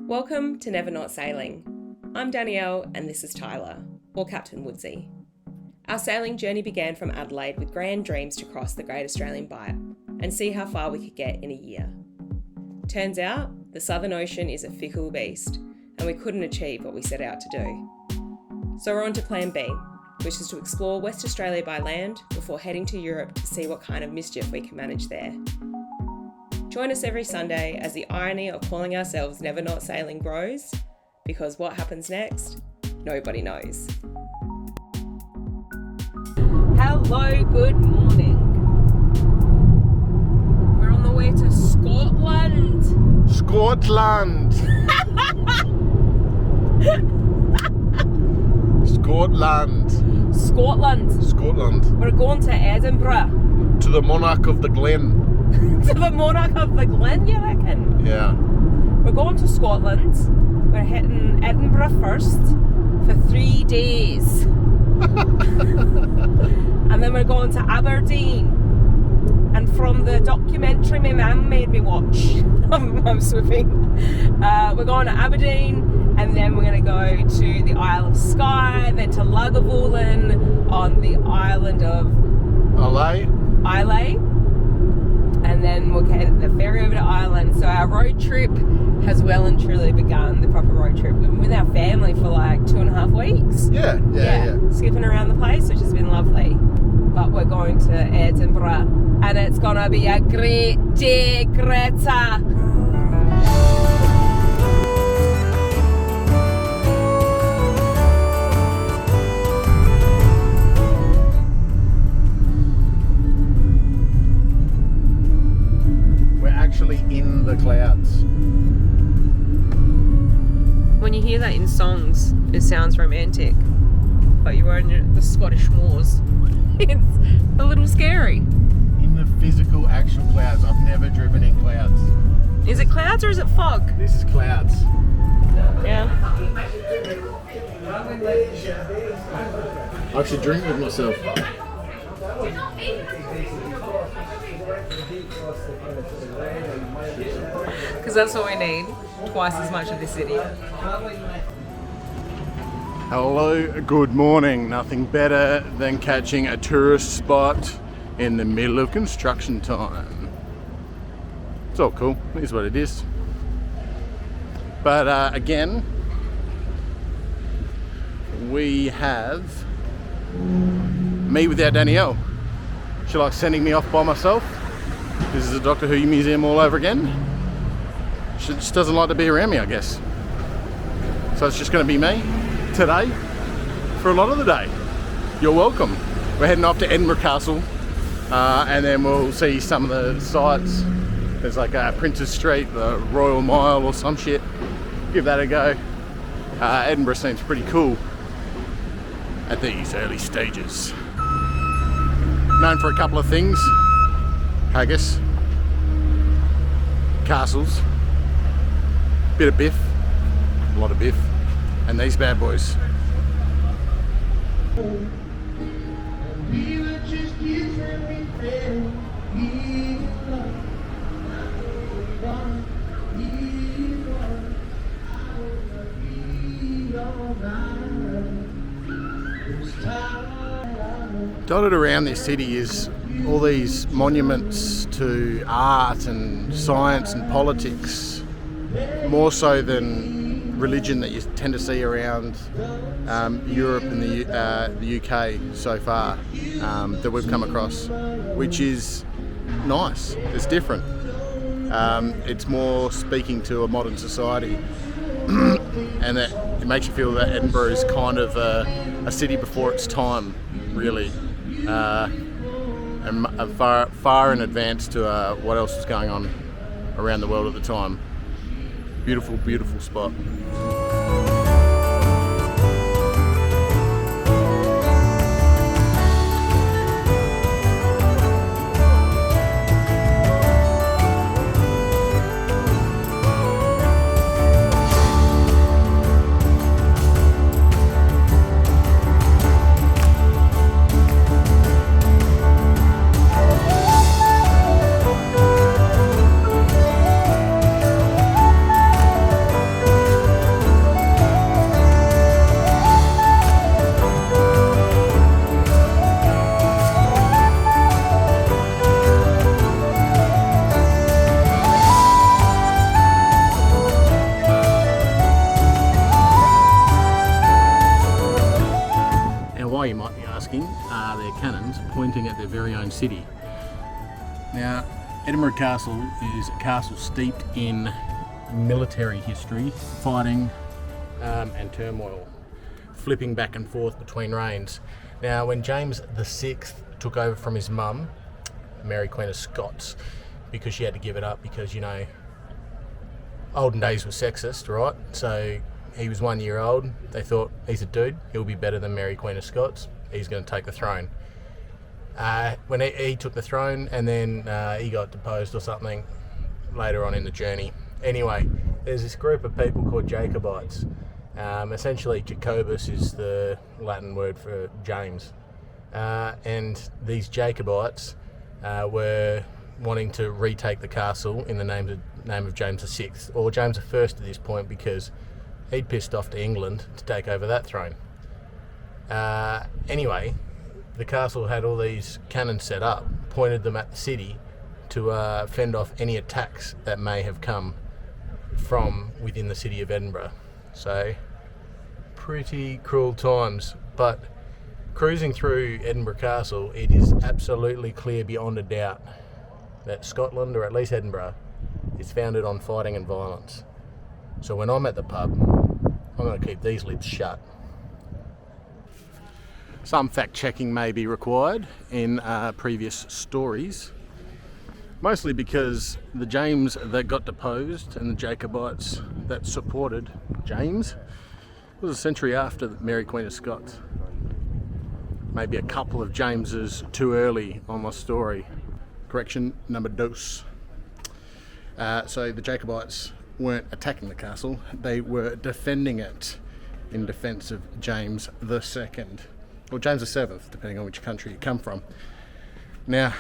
Welcome to Never Not Sailing. I'm Danielle and this is Tyler, or Captain Woodsy. Our sailing journey began from Adelaide with grand dreams to cross the Great Australian Bight and see how far we could get in a year. Turns out, the Southern Ocean is a fickle beast and we couldn't achieve what we set out to do. So we're on to plan B, which is to explore West Australia by land before heading to Europe to see what kind of mischief we can manage there. Join us every Sunday as the irony of calling ourselves Never Not Sailing grows, because what happens next, nobody knows. Hello, good morning. We're on the way to Scotland. Scotland! Scotland. We're going to Edinburgh. To the Monarch of the Glen. To the Monarch of the Glen, you reckon? Yeah. We're going to Scotland. We're hitting Edinburgh first for 3 days. And then we're going to Aberdeen. And from the documentary my mum made me watch, I'm swimming, we're going to Aberdeen, and then we're going to go to the Isle of Skye, then to Lagavulin on the island of Islay. And then we'll get the ferry over to Ireland. So our road trip has well and truly begun, the proper road trip. We've been with our family for like 2.5 weeks. Yeah. Skipping around the place, which has been lovely. But we're going to Edinburgh and it's gonna be a great day, Greta. In the clouds. When you hear that in songs, it sounds romantic, but you're on the Scottish moors. It's a little scary. In the physical, actual clouds. I've never driven in clouds. Is it clouds or is it fog? This is clouds. Yeah. I should drink with myself. Because that's what we need, twice as much of the city. Hello, good morning. Nothing better than catching a tourist spot in the middle of construction time. It's all cool, it is what it is. But again, we have me without Danielle. She likes sending me off by myself. This is a Doctor Who museum all over again. She just doesn't like to be around me, I guess. So it's just going to be me today for a lot of the day. You're welcome. We're heading off to Edinburgh Castle and then we'll see some of the sights. There's like Princes Street, the Royal Mile or some shit. Give that a go. Edinburgh seems pretty cool at these early stages. Known for a couple of things. Haggis, castles, bit of biff, a lot of biff, and these bad boys. Dotted around this city is all these monuments to art and science and politics, more so than religion that you tend to see around Europe and the UK so far that we've come across, which is nice. It's different. It's more speaking to a modern society, and it makes you feel that Edinburgh is kind of a city before its time, really. And far in advance to what else was going on around the world at the time. Beautiful, beautiful spot. hinting at their very own city. Now, Edinburgh Castle is a castle steeped in military history, fighting and turmoil, flipping back and forth between reigns. Now, when James VI took over from his mum, Mary Queen of Scots, because she had to give it up because, you know, olden days were sexist, right? So he was 1 year old. They thought, he's a dude, he'll be better than Mary Queen of Scots. He's going to take the throne. When he took the throne, and then he got deposed or something later on in the journey. Anyway, there's this group of people called Jacobites. Essentially, Jacobus is the Latin word for James. And these Jacobites were wanting to retake the castle in the name of James VI, or James I at this point, because he'd pissed off to England to take over that throne. Anyway, the castle had all these cannons set up, pointed them at the city to fend off any attacks that may have come from within the city of Edinburgh. So, pretty cruel times. But cruising through Edinburgh Castle, it is absolutely clear beyond a doubt that Scotland, or at least Edinburgh, is founded on fighting and violence. So when I'm at the pub, I'm going to keep these lips shut. Some fact checking may be required in previous stories, mostly because the James that got deposed and the Jacobites that supported James was a century after Mary Queen of Scots. Maybe a couple of Jameses too early on my story. Correction number dos. So the Jacobites weren't attacking the castle, they were defending it in defence of James II, or James VII, depending on which country you come from. Now,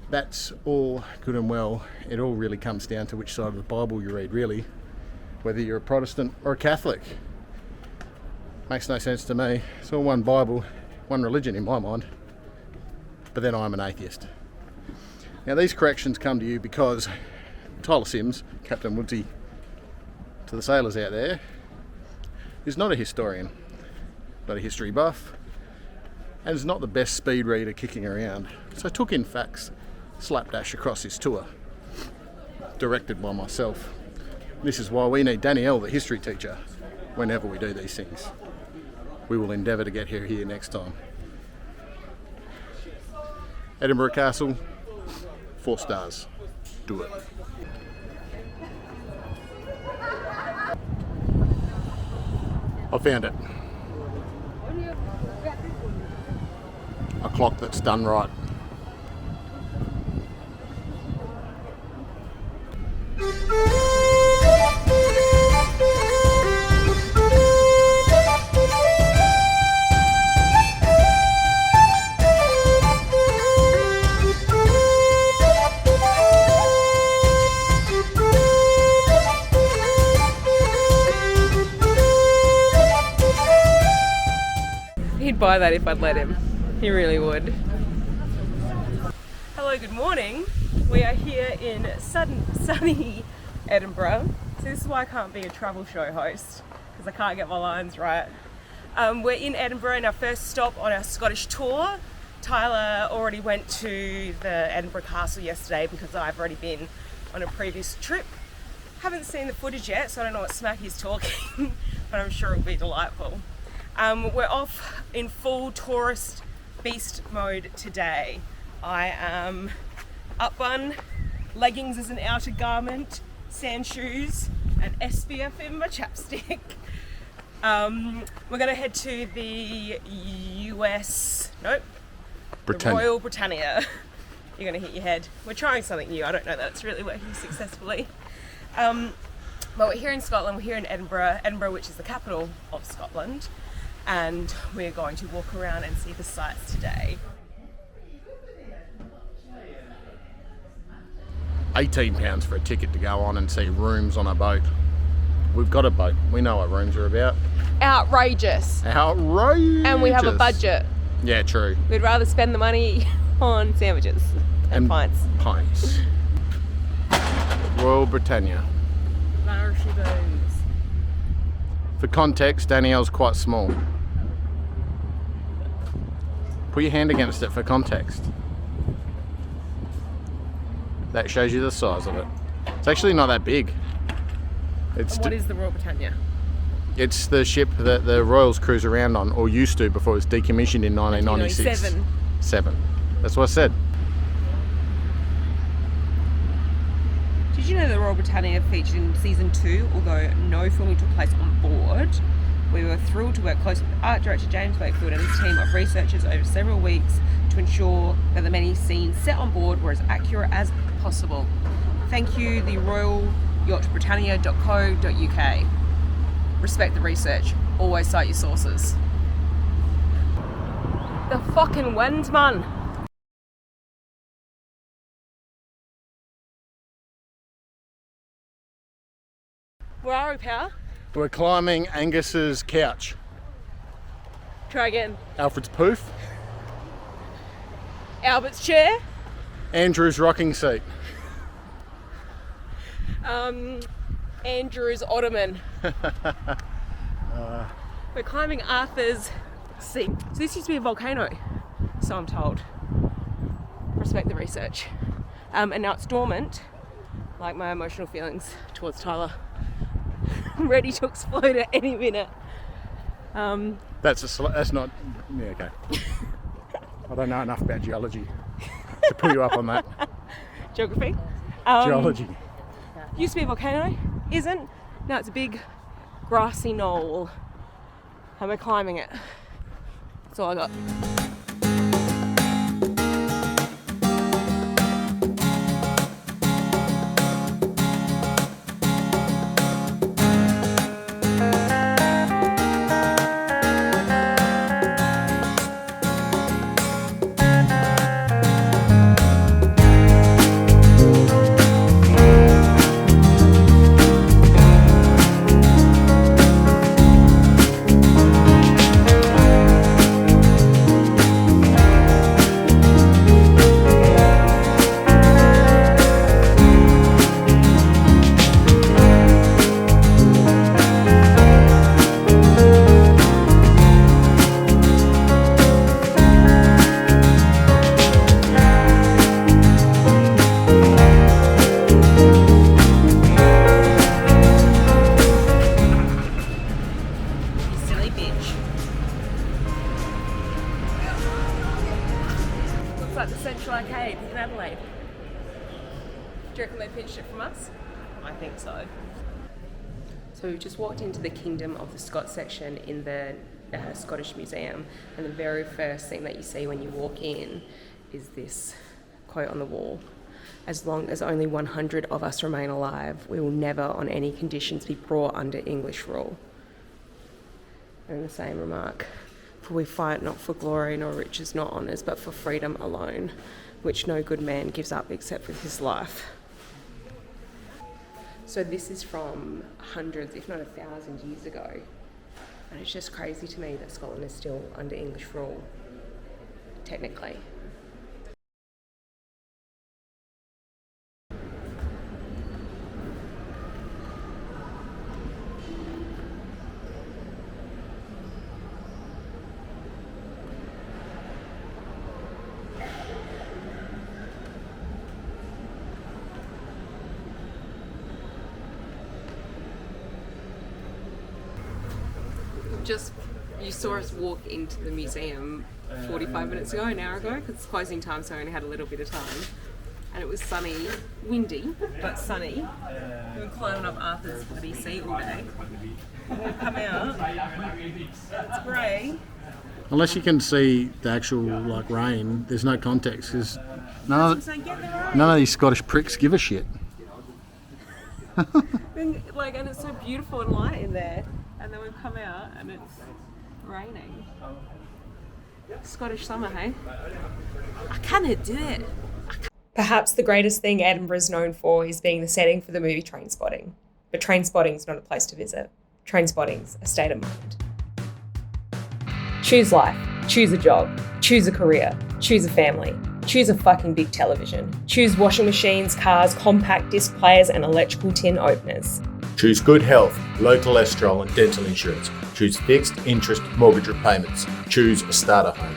that's all good and well. It all really comes down to which side of the Bible you read, really, whether you're a Protestant or a Catholic. Makes no sense to me. It's all one Bible, one religion in my mind. But then I'm an atheist. Now, these corrections come to you because Tyler Sims, Captain Woodsy, to the sailors out there, is not a historian, not a history buff, and is not the best speed reader kicking around. So I took in facts slapdash across his tour, directed by myself. This is why we need Danielle, the history teacher, whenever we do these things. We will endeavour to get her here next time. Edinburgh Castle, 4 stars. Do it. I found it. A clock that's done right. He'd buy that if I'd let him. He really would. Hello, good morning. We are here in sunny Edinburgh. So this is why I can't be a travel show host, because I can't get my lines right. We're in Edinburgh in our first stop on our Scottish tour. Tyler already went to the Edinburgh Castle yesterday because I've already been on a previous trip. Haven't seen the footage yet, so I don't know what smack he's talking, but I'm sure it'll be delightful. We're off in full tourist beast mode today. I am up bun, leggings as an outer garment, sand shoes, and SPF in my chapstick. We're going to head to the Royal Britannia. You're going to hit your head. We're trying something new. I don't know that it's really working successfully. But we're here in Scotland. We're here in Edinburgh, which is the capital of Scotland. And we're going to walk around and see the sights today. £18 for a ticket to go on and see rooms on a boat. We've got a boat. We know what rooms are about. Outrageous. And we have a budget. Yeah, true. We'd rather spend the money on sandwiches and pints. Royal Britannia. There she goes. For context, Danielle's quite small. Put your hand against it for context. That shows you the size of it. It's actually not that big. What is the Royal Britannia? It's the ship that the Royals cruise around on, or used to before it was decommissioned in 1996. 7. That's what I said. Did you know the Royal Britannia featured in season 2, although no filming took place on board? We were thrilled to work closely with art director James Wakefield and his team of researchers over several weeks to ensure that the many scenes set on board were as accurate as possible. Thank you, the Royal Yacht Britannia.co.uk. Respect the research. Always cite your sources. The fucking wind, man. Where are we, pal? We're climbing Angus's couch. Try again. Alfred's poof. Albert's chair. Andrew's rocking seat. Andrew's ottoman. We're climbing Arthur's seat. So this used to be a volcano, so I'm told. Respect the research. And now it's dormant, like my emotional feelings towards Tyler. Ready to explode at any minute. That's not. Yeah, okay. I don't know enough about geology to pull you up on that. Geography. Geology. Used to be a volcano, isn't. Now it's a big grassy knoll, and we're climbing it. That's all I got. Like the Central Arcade in Adelaide. Do you reckon they pinched it from us? I think so. So we've just walked into the Kingdom of the Scots section in the Scottish Museum, and the very first thing that you see when you walk in is this quote on the wall: "As long as only 100 of us remain alive, we will never on any conditions be brought under English rule." And the same remark: "For we fight not for glory nor riches nor honours, but for freedom alone, which no good man gives up except with his life." So this is from hundreds, if not 1,000 years ago. And it's just crazy to me that Scotland is still under English rule, technically. You saw us walk into the museum 45 minutes ago, an hour ago, because it's closing time, so I only had a little bit of time. And it was sunny, windy, but sunny. We were climbing up Arthur's bloody seat all day. And we come out, it's grey. Unless you can see the actual rain, there's no context, because none of these Scottish pricks give a shit. And it's so beautiful and light in there, and then we've come out and it's raining. Scottish summer, hey? I can't do it. Perhaps the greatest thing Edinburgh is known for is being the setting for the movie Trainspotting. But Trainspotting's not a place to visit. Trainspotting's a state of mind. Choose life. Choose a job. Choose a career. Choose a family. Choose a fucking big television. Choose washing machines, cars, compact disc players, and electrical tin openers. Choose good health, low cholesterol and dental insurance. Choose fixed interest mortgage repayments. Choose a starter home.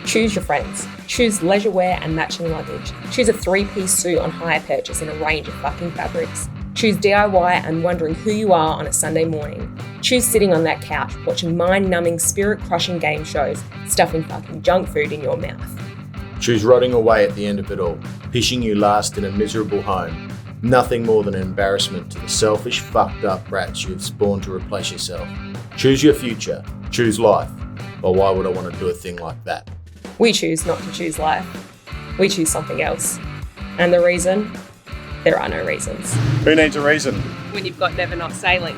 Choose your friends. Choose leisure wear and matching luggage. Choose a 3-piece suit on hire purchase in a range of fucking fabrics. Choose DIY and wondering who you are on a Sunday morning. Choose sitting on that couch watching mind-numbing, spirit-crushing game shows, stuffing fucking junk food in your mouth. Choose rotting away at the end of it all, pishing you last in a miserable home. Nothing more than an embarrassment to the selfish, fucked up brats you have spawned to replace yourself. Choose your future. Choose life. But why would I want to do a thing like that? We choose not to choose life. We choose something else. And the reason? There are no reasons. Who needs a reason? When you've got never not sailing.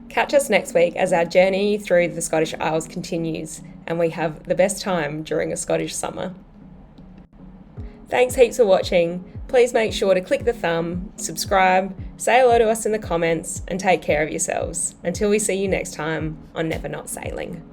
Catch us next week as our journey through the Scottish Isles continues and we have the best time during a Scottish summer. Thanks heaps for watching. Please make sure to click the thumb, subscribe, say hello to us in the comments, and take care of yourselves. Until we see you next time on Never Not Sailing.